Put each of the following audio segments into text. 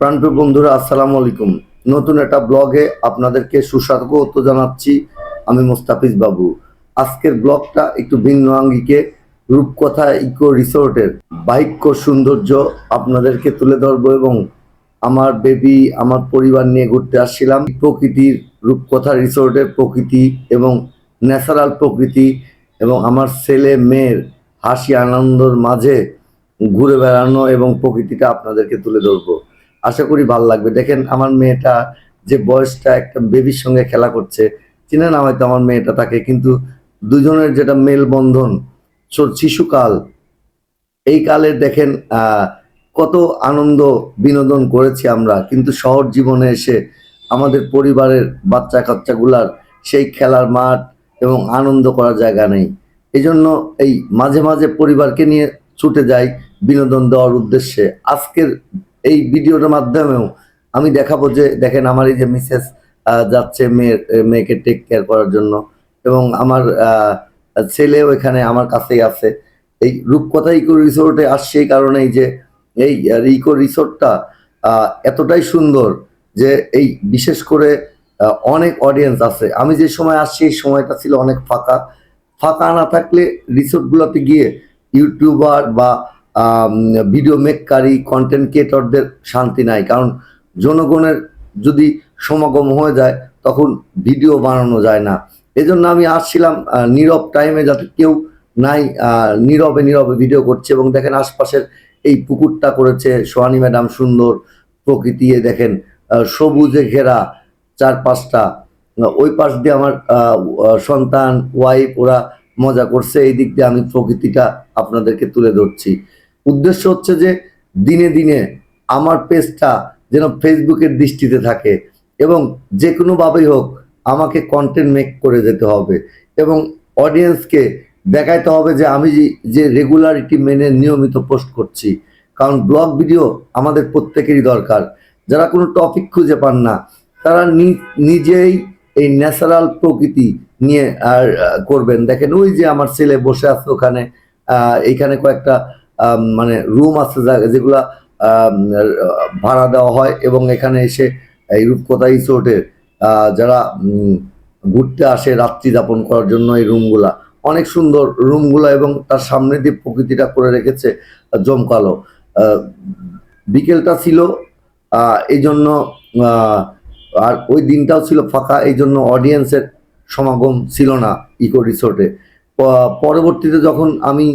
প্রাণপ্রিয় বন্ধুরা, আসসালামু আলাইকুম। নতুন একটা ব্লগে আপনাদেরকে সুস্বাগত জানাচ্ছি। আমি মোস্তাফিজ বাবু। আজকের ব্লগটা একটু ভিন্ন আঙ্গিকে রূপকথা ইকো রিসোর্টের বাহিক্য সৌন্দর্য আপনাদেরকে তুলে ধরবো এবং আমার বেবি আমার পরিবার নিয়ে ঘুরতে আসছিলাম। প্রকৃতির রূপকথা রিসোর্টের প্রকৃতি এবং ন্যাচারাল প্রকৃতি এবং আমার ছেলে মেয়ের হাসি আনন্দর মাঝে ঘুরে বেড়ানো এবং প্রকৃতিটা আপনাদেরকে তুলে ধরবো। আশা করি ভালো লাগবে। দেখেন আমার মেয়েটা যে বয়সটা একটা বেবির সঙ্গে খেলা করছে, চিনে না হয়তো আমার মেয়েটা তাকে, কিন্তু দুজনের যেটা মেলবন্ধন শিশুকাল, এই কালে দেখেন কত আনন্দ বিনোদন করেছি আমরা, কিন্তু শহর জীবনে এসে আমাদের পরিবারের বাচ্চা কাচ্চাগুলার সেই খেলার মাঠ এবং আনন্দ করার জায়গা নেই। এই জন্য এই মাঝে মাঝে পরিবারকে নিয়ে ছুটে যাই বিনোদন দেওয়ার উদ্দেশ্যে। আজকের এই ভিডিওটার মাধ্যমেও আমি দেখাবো যে দেখেন আমার এই যে মিসেস যাচ্ছে মেয়েকে টেক কেয়ার করার জন্য, এবং আমার ছেলেও এখানে আমার কাছেই আছে। এই রূপকথা ইকো রিসোর্টে আসছে এই কারণেই যে এই ইকো রিসোর্টটা এতটাই সুন্দর যে এই বিশেষ করে অনেক অডিয়েন্স আছে। আমি যে সময় আসছি এই সময়টা ছিল অনেক ফাঁকা। ফাঁকা না থাকলে রিসোর্টগুলোতে গিয়ে ইউটিউবার বা ভিডিও মেককারী কন্টেন্ট ক্রিয়েটরদের শান্তি নাই, কারণ জনগণের যদি সমাগম হয়ে যায় তখন ভিডিও বানানো যায় না। এজন্য আমি আসছিলাম নীরব টাইমে, যাতে কেউ নাই, নীরবে নীরবে ভিডিও করছে। এবং দেখেন আশপাশের এই পুকুরটা করেছে সোহানী ম্যাডাম, সুন্দর প্রকৃতি। দেখেন সবুজে ঘেরা চারপাশটা, ওই পাশ দিয়ে আমার সন্তান ওয়াইফ ওরা মজা করছে, এই দিক দিয়ে আমি প্রকৃতিটা আপনাদেরকে তুলে ধরছি। উদ্দেশ্য হচ্ছে যে দিনে দিনে আমার পেজটা যেন ফেসবুকের দৃষ্টিতে থাকে, এবং যে কোনোভাবেই হোক আমাকে কন্টেন্ট মেক করে যেতে হবে এবং অডিয়েন্সকে দেখাইতে হবে যে আমি যে রেগুলারিটি মেনে নিয়মিত পোস্ট করছি। কারণ ব্লগ ভিডিও আমাদের প্রত্যেকেরই দরকার। যারা কোনো টপিক খুঁজে পান না তারা নিজেই এই ন্যাচারাল প্রকৃতি নিয়ে আর করবেন। দেখেন ওই যে আমার ছেলে বসে আছে ওখানে, এইখানে কয়েকটা মানে রুম আছে যেগুলা ভাড়া দেওয়া হয়, এবং এখানে এসে এই রূপকথা রিসোর্টের যারা ঘুরতে আসে রাত্রি যাপন করার জন্য এই রুমগুলা অনেক সুন্দর রুমগুলা, এবং তার সামনে দিয়ে প্রকৃতিটা করে রেখেছে জমকালো। বিকেলটা ছিল এই জন্য, আর ওই দিনটাও ছিল ফাঁকা, এই জন্য অডিয়েন্সের সমাগম ছিল না ইকো রিসোর্টে। পরবর্তীতে যখন আমি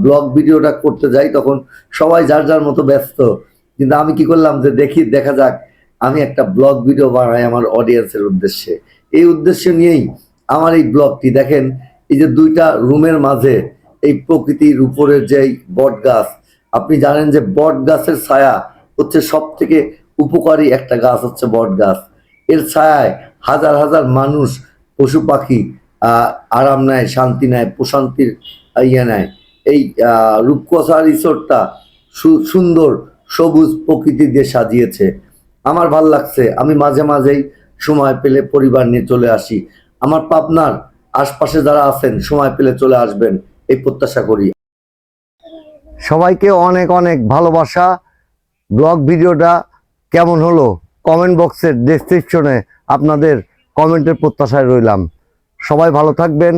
ব্লগ ভিডিওটা করতে যাই তখন সবাই যার যার মতো ব্যস্ত, কিন্তু আমি কি করলাম যে দেখা যাক আমি একটা ব্লগ ভিডিও বানাই আমার অডিয়েন্সের উদ্দেশ্যে। এই উদ্দেশ্য নিয়েই আমার এই ব্লগটি। দেখেন এই যে দুইটা রুমের মাঝে এই প্রকৃতির উপরের যে বট গাছ, আপনি জানেন যে বট গাছের ছায়া হচ্ছে সব থেকে উপকারী একটা গাছ, হচ্ছে বট গাছ। এর ছায়ায় হাজার হাজার মানুষ পশু পাখি আরাম নেয়, শান্তি নেয়, প্রশান্তির নেয়। এই রূপকথা রিসোর্টটা সুন্দর সবুজ প্রকৃতি দিয়ে সাজিয়েছে। আমার ভাল লাগছে। আমি মাঝে মাঝেই সময় পেলে পরিবার নিয়ে চলে আসি। আমার পাবনার আশপাশে যারা আছেন সময় পেলে চলে আসবেন এই প্রত্যাশা করি। সবাইকে অনেক অনেক ভালোবাসা। ব্লগ ভিডিওটা কেমন হলো কমেন্ট বক্সের ডেসক্রিপশনে আপনাদের কমেন্টের প্রত্যাশায় রইলাম। সবাই ভালো থাকবেন।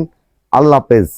আল্লাহ হাফেজ।